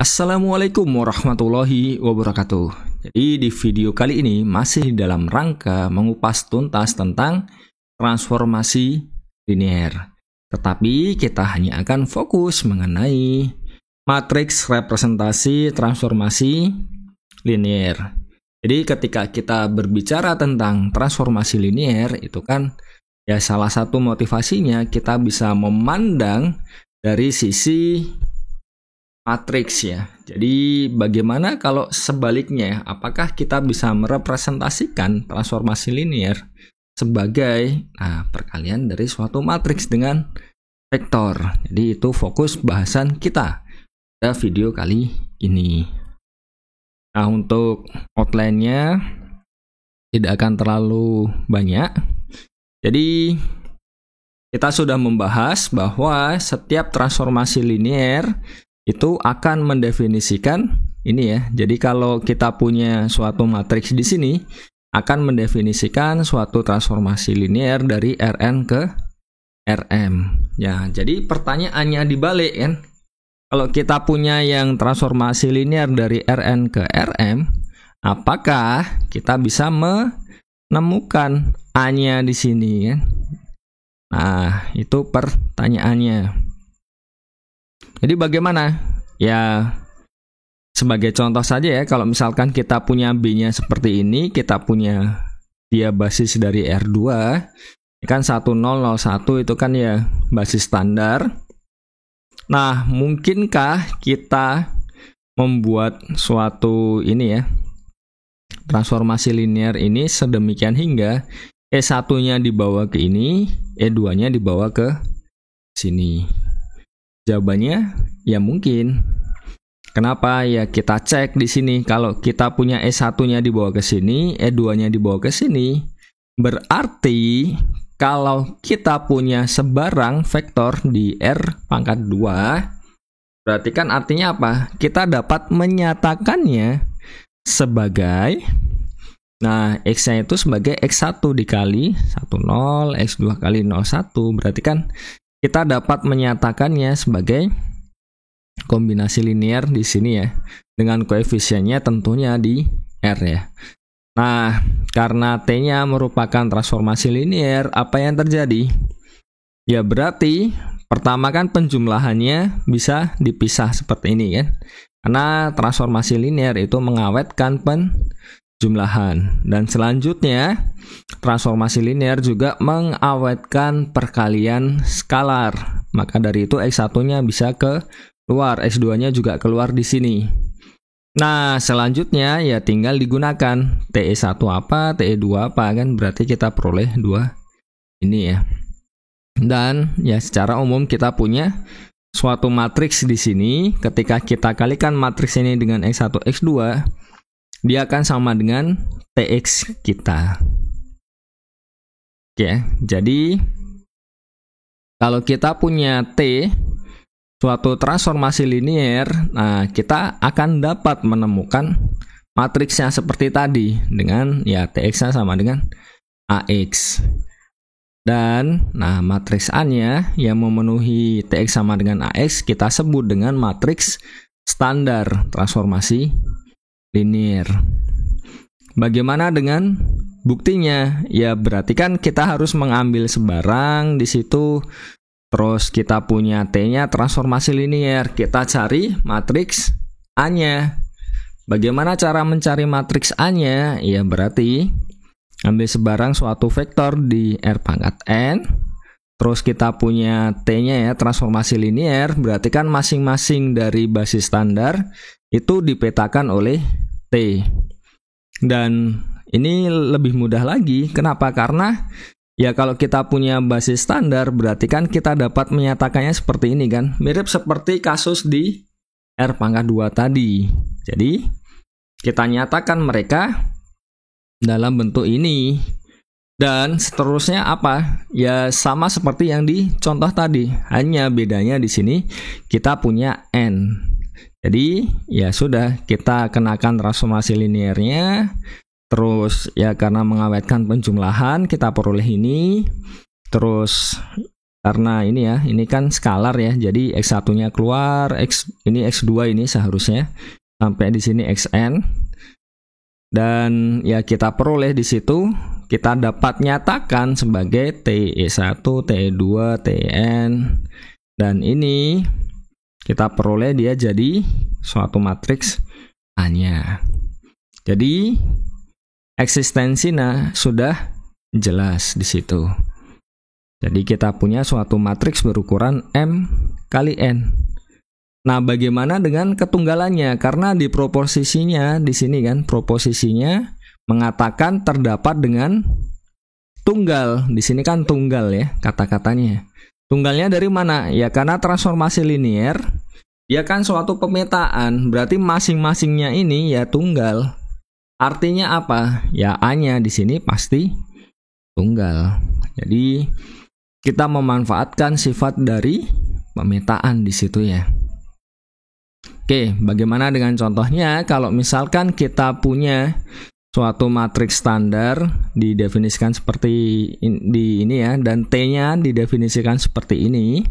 Assalamualaikum warahmatullahi wabarakatuh. Jadi di video kali ini masih dalam rangka mengupas tuntas tentang transformasi linear. Tetapi kita hanya akan fokus mengenai matriks representasi transformasi linear. Jadi ketika kita berbicara tentang transformasi linear itu kan ya salah satu motivasinya kita bisa memandang dari sisi matriks ya. Jadi bagaimana kalau sebaliknya? Apakah kita bisa merepresentasikan transformasi linear sebagai perkalian dari suatu matriks dengan vektor? Jadi itu fokus bahasan kita pada video kali ini. Nah, untuk outline-nya tidak akan terlalu banyak. Jadi kita sudah membahas bahwa setiap transformasi linear itu akan mendefinisikan ini ya. Jadi kalau kita punya suatu matriks di sini akan mendefinisikan suatu transformasi linear dari Rn ke Rm. Ya, jadi pertanyaannya dibalik kan. Kalau kita punya yang transformasi linear dari Rn ke Rm, apakah kita bisa menemukan A-nya di sini kan? Nah, itu pertanyaannya. Jadi bagaimana? Ya, sebagai contoh saja ya, kalau misalkan kita punya B-nya seperti ini, kita punya dia basis dari R2, ini kan 1001 itu kan ya basis standar. Nah, mungkinkah kita membuat suatu ini ya, transformasi linear ini sedemikian hingga E1-nya dibawa ke ini, E2-nya dibawa ke sini? Jawabannya ya mungkin. Kenapa? Ya kita cek di sini. Kalau kita punya E1-nya dibawa ke sini, E2-nya dibawa ke sini, berarti kalau kita punya sebarang vektor di R pangkat 2, berarti kan artinya apa? Kita dapat menyatakannya sebagai X-nya itu sebagai X1 dikali 10, X2 kali 01. Berarti kan kita dapat menyatakannya sebagai kombinasi linear di sini ya, dengan koefisiennya tentunya di R ya. Nah, karena T-nya merupakan transformasi linear, apa yang terjadi? Ya berarti pertama kan penjumlahannya bisa dipisah seperti ini kan. Karena transformasi linear itu mengawetkan penjumlahan. Dan selanjutnya, transformasi linear juga mengawetkan perkalian skalar. Maka dari itu X1-nya bisa keluar, X2-nya juga keluar di sini. Nah, selanjutnya ya tinggal digunakan TE1 apa, TE2 apa kan, berarti kita peroleh dua ini ya. Dan ya secara umum kita punya suatu matriks di sini. Ketika kita kalikan matriks ini dengan X1, X2, dia akan sama dengan TX kita. Oke, jadi kalau kita punya T suatu transformasi linear, nah kita akan dapat menemukan matriksnya seperti tadi dengan ya TX-nya sama dengan AX. Dan matriks A-nya yang memenuhi TX sama dengan AX kita sebut dengan matriks standar transformasi linear. Bagaimana dengan buktinya? Ya berarti kan kita harus mengambil sebarang di situ. Terus kita punya T-nya transformasi linear. Kita cari matriks A-nya. Bagaimana cara mencari matriks A-nya? Ya berarti ambil sebarang suatu vektor di R pangkat N. Terus kita punya T-nya ya transformasi linear. Berarti kan masing-masing dari basis standar itu dipetakan oleh T. Dan ini lebih mudah lagi. Kenapa? Karena ya kalau kita punya basis standar berarti kan kita dapat menyatakannya seperti ini kan. Mirip seperti kasus di R pangkat 2 tadi. Jadi kita nyatakan mereka dalam bentuk ini. Dan seterusnya apa? Ya sama seperti yang di contoh tadi. Hanya bedanya di sini kita punya N. Jadi ya sudah, kita kenakan transformasi linearnya. Terus ya karena mengawetkan penjumlahan kita peroleh ini. Terus karena ini ya, ini kan skalar ya. Jadi X1-nya keluar, ini X2 ini seharusnya sampai di sini Xn. Dan ya kita peroleh di situ, kita dapat nyatakan sebagai TE1, TE2, TN. Dan ini kita peroleh dia jadi suatu matriks A-nya. Jadi eksistensinya sudah jelas di situ. Jadi kita punya suatu matriks berukuran M kali N. Nah, bagaimana dengan ketunggalannya? Karena di proposisinya di sini kan, proposisinya mengatakan terdapat dengan tunggal. Di sini kan tunggal ya kata-katanya. Tunggalnya dari mana? Ya karena transformasi linear, ya kan suatu pemetaan, berarti masing-masingnya ini ya tunggal. Artinya apa? Ya A-nya di sini pasti tunggal. Jadi kita memanfaatkan sifat dari pemetaan di situ ya. Oke, bagaimana dengan contohnya? Kalau misalkan kita punya suatu matriks standar didefinisikan seperti di ini ya, dan T-nya didefinisikan seperti ini.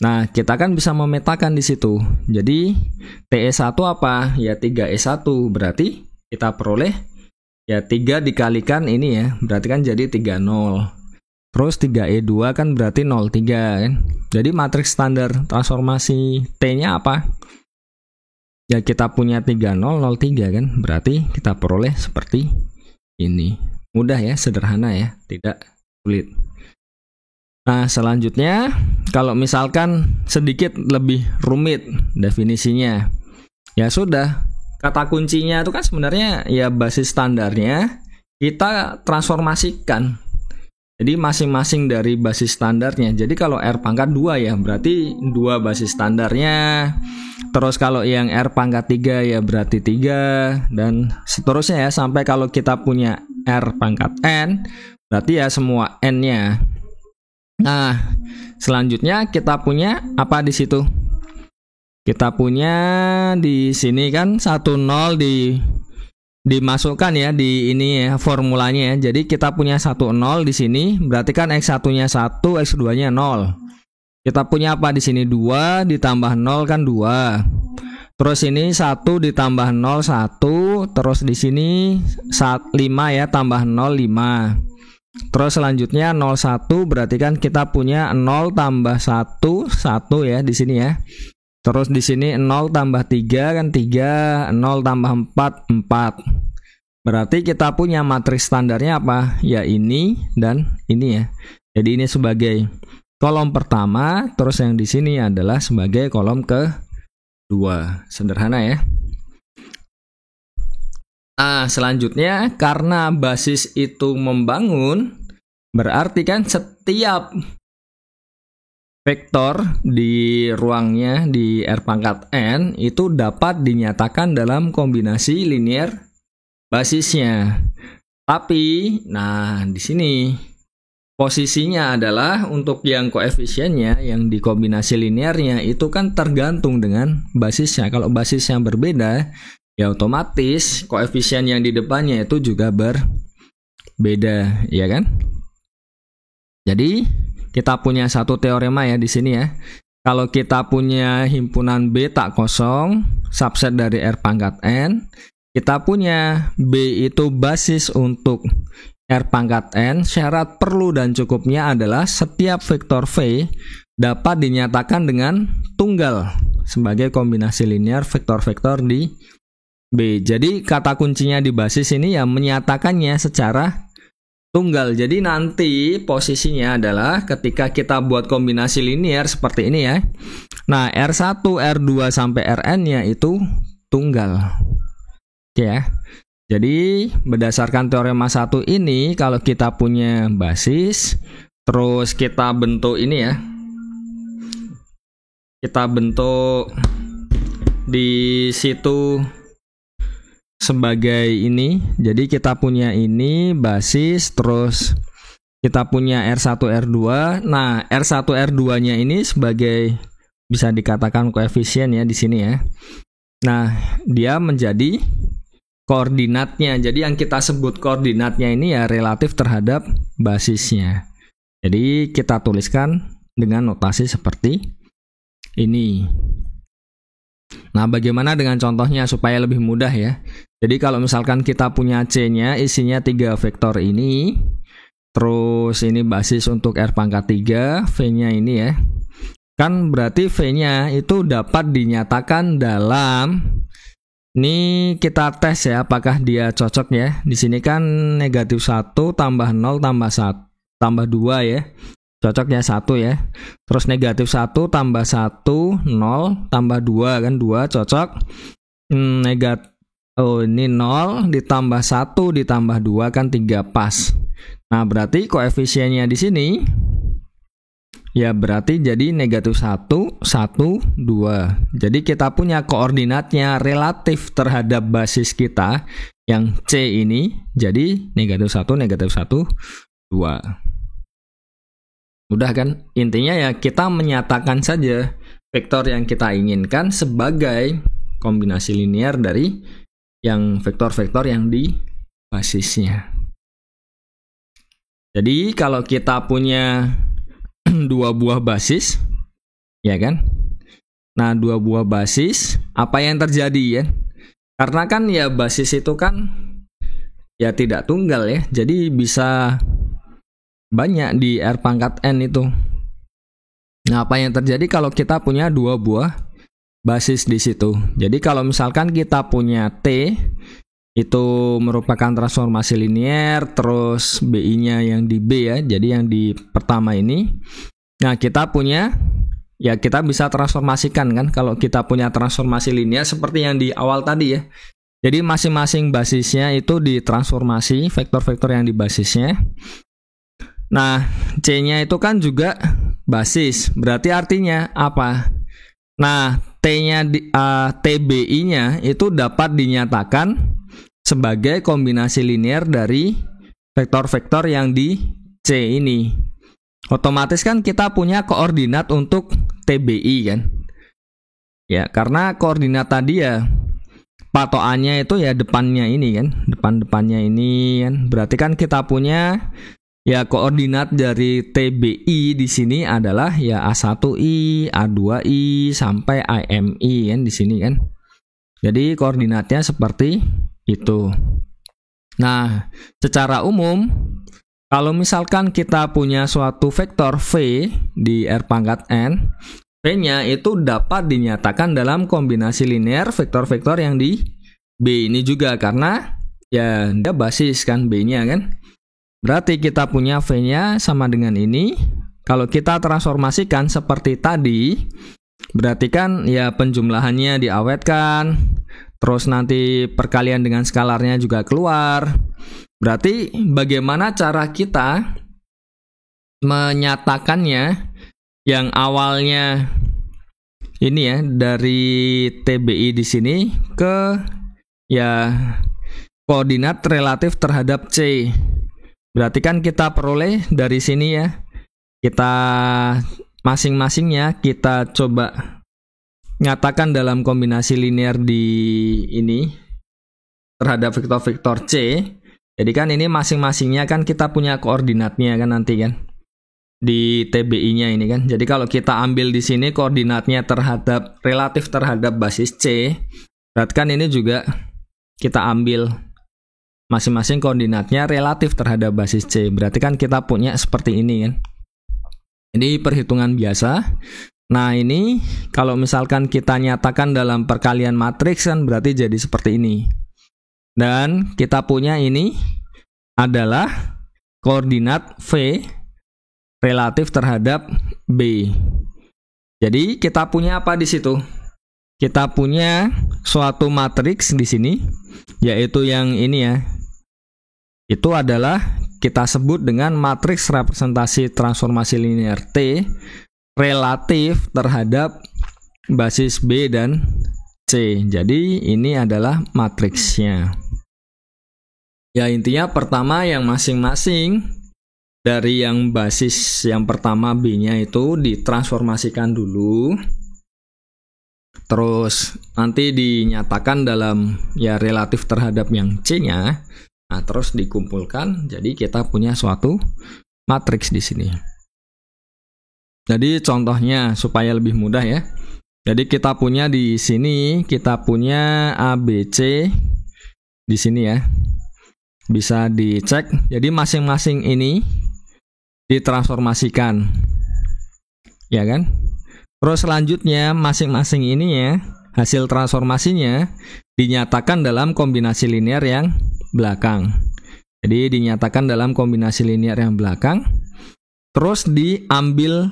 Nah, kita kan bisa memetakan di situ. Jadi TE1 apa? Ya 3E1. Berarti kita peroleh ya 3 dikalikan ini ya, berarti kan jadi 30. Terus 3E2 kan berarti 03 kan. Jadi matriks standar transformasi T-nya apa? Ya kita punya 3003 kan. Berarti kita peroleh seperti ini. Mudah ya, sederhana ya, tidak sulit. Nah, selanjutnya kalau misalkan sedikit lebih rumit definisinya. Ya sudah, kata kuncinya itu kan sebenarnya ya basis standarnya kita transformasikan. Jadi masing-masing dari basis standarnya. Jadi kalau R pangkat 2 ya berarti 2 basis standarnya. Terus kalau yang R pangkat 3 ya berarti 3. Dan seterusnya ya, sampai kalau kita punya R pangkat N berarti ya semua N-nya. Nah, selanjutnya kita punya apa di situ? Kita punya di sini kan 10 dimasukkan ya di ini ya formulanya ya. Jadi kita punya 10 di sini, berarti kan X1-nya 1, X2-nya 0. Kita punya apa di sini? 2 ditambah 0 kan 2. Terus ini 1 ditambah 0 1, terus di sini 5 ya tambah 0 5. Terus selanjutnya 01 berarti kan kita punya 0 tambah 1 1 ya di sini ya. Terus di sini 0 tambah 3 kan 3, 0 tambah 4 4. Berarti kita punya matriks standarnya apa? Ya ini dan ini ya. Jadi ini sebagai kolom pertama, terus yang di sini adalah sebagai kolom kedua. Sederhana ya. Nah, selanjutnya karena basis itu membangun, berarti kan setiap vektor di ruangnya di R pangkat N itu dapat dinyatakan dalam kombinasi linear basisnya. Tapi, nah di sini posisinya adalah untuk yang koefisiennya yang di kombinasi linearnya itu kan tergantung dengan basisnya. Kalau basisnya berbeda, ya otomatis koefisien yang di depannya itu juga berbeda, ya kan? Jadi kita punya satu teorema ya di sini ya. Kalau kita punya himpunan B tak kosong, subset dari R pangkat N, kita punya B itu basis untuk R pangkat N, syarat perlu dan cukupnya adalah setiap vektor V dapat dinyatakan dengan tunggal sebagai kombinasi linear vektor-vektor di B. Jadi kata kuncinya di basis ini ya menyatakannya secara tunggal. Jadi nanti posisinya adalah ketika kita buat kombinasi linear seperti ini ya. Nah, R1, R2 sampai Rn-nya itu tunggal. Oke ya. Jadi berdasarkan teorema 1 ini, kalau kita punya basis, terus kita bentuk ini ya. Kita bentuk di situ sebagai ini. Jadi kita punya ini basis, terus kita punya R1, R2. Nah, R1, R2-nya ini sebagai bisa dikatakan koefisien ya di sini ya. Nah, dia menjadi koordinatnya. Jadi yang kita sebut koordinatnya ini ya relatif terhadap basisnya. Jadi kita tuliskan dengan notasi seperti ini. Nah, bagaimana dengan contohnya supaya lebih mudah ya? Jadi kalau misalkan kita punya C-nya isinya 3 vektor ini, terus ini basis untuk R pangkat 3, V-nya ini ya. Kan berarti V-nya itu dapat dinyatakan dalam, ini kita tes ya apakah dia cocok ya. Di sini kan -1 tambah 0 tambah 1 tambah 2 ya. Cocoknya 1 ya. Terus -1 tambah 1 0 tambah 2 kan 2 cocok. Ini 0 ditambah 1 ditambah 2 kan 3 pas. Nah, berarti koefisiennya di sini ya berarti jadi -1, 1, 2. Jadi kita punya koordinatnya relatif terhadap basis kita yang C ini jadi -1, -1, 2. Mudah kan? Intinya ya kita menyatakan saja vektor yang kita inginkan sebagai kombinasi linear dari yang vektor-vektor yang di basisnya. Jadi kalau kita punya 2 buah basis, ya kan? Nah, 2 buah basis, apa yang terjadi ya? Karena kan ya basis itu kan ya tidak tunggal ya, jadi bisa banyak di R pangkat N itu. Nah, apa yang terjadi kalau kita punya 2 buah basis di situ? Jadi kalau misalkan kita punya T, itu merupakan transformasi linear, terus BI-nya yang di B ya, jadi yang di pertama ini. Nah, kita punya, ya kita bisa transformasikan kan, kalau kita punya transformasi linear seperti yang di awal tadi ya. Jadi masing-masing basisnya itu ditransformasi, vektor-vektor yang di basisnya. Nah, C-nya itu kan juga basis, berarti artinya apa? Nah, TBI-nya itu dapat dinyatakan sebagai kombinasi linear dari vektor-vektor yang di C ini. Otomatis kan kita punya koordinat untuk TBI kan. Ya, karena koordinat tadi ya patokannya itu ya depannya ini kan, depan-depannya ini kan. Berarti kan kita punya ya koordinat dari TBI di sini adalah ya A1I, A2I sampai IMI kan di sini kan. Jadi koordinatnya seperti itu. Nah, secara umum kalau misalkan kita punya suatu vektor V di R pangkat N, V-nya itu dapat dinyatakan dalam kombinasi linear vektor-vektor yang di B ini juga, karena ya dia basis kan B-nya kan. Berarti kita punya V-nya sama dengan ini. Kalau kita transformasikan seperti tadi, berarti kan ya penjumlahannya diawetkan, terus nanti perkalian dengan skalarnya juga keluar. Berarti bagaimana cara kita menyatakannya yang awalnya ini ya dari TBI di sini ke ya koordinat relatif terhadap C. Berarti kan kita peroleh dari sini ya. Kita masing-masingnya kita coba nyatakan dalam kombinasi linear di ini terhadap vektor-vektor C. Jadi kan ini masing-masingnya kan kita punya koordinatnya kan nanti kan di TBI-nya ini kan. Jadi kalau kita ambil di sini koordinatnya terhadap relatif terhadap basis C, berarti kan ini juga kita ambil masing-masing koordinatnya relatif terhadap basis C. Berarti kan kita punya seperti ini kan. Ini perhitungan biasa. Nah, ini kalau misalkan kita nyatakan dalam perkalian matriks kan berarti jadi seperti ini. Dan kita punya ini adalah koordinat V relatif terhadap B. Jadi kita punya apa di situ? Kita punya suatu matriks di sini, yaitu yang ini ya. Itu adalah kita sebut dengan matriks representasi transformasi linear T relatif terhadap basis B dan C. Jadi ini adalah matriksnya. Ya, intinya pertama yang masing-masing dari yang basis yang pertama B-nya itu ditransformasikan dulu. Terus nanti dinyatakan dalam ya relatif terhadap yang C-nya. Nah, terus dikumpulkan. Jadi kita punya suatu matriks di sini. Jadi contohnya supaya lebih mudah ya. Jadi kita punya di sini, kita punya ABC di sini ya. Bisa dicek. Jadi masing-masing ini ditransformasikan. Ya kan? Terus selanjutnya masing-masing ini ya, hasil transformasinya dinyatakan dalam kombinasi linear yang belakang. Jadi dinyatakan dalam kombinasi linear yang belakang. Terus diambil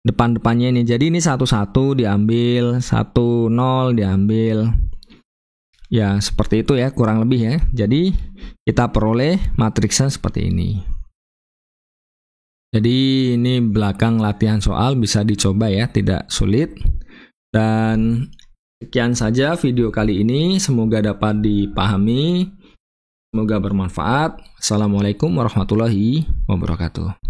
depan-depannya ini. Jadi ini 1, 1 diambil, 1, 0 diambil. Ya, seperti itu ya, kurang lebih ya. Jadi kita peroleh matriksnya seperti ini. Jadi ini belakang latihan soal, bisa dicoba ya, tidak sulit. Dan sekian saja video kali ini, semoga dapat dipahami, semoga bermanfaat. Assalamualaikum warahmatullahi wabarakatuh.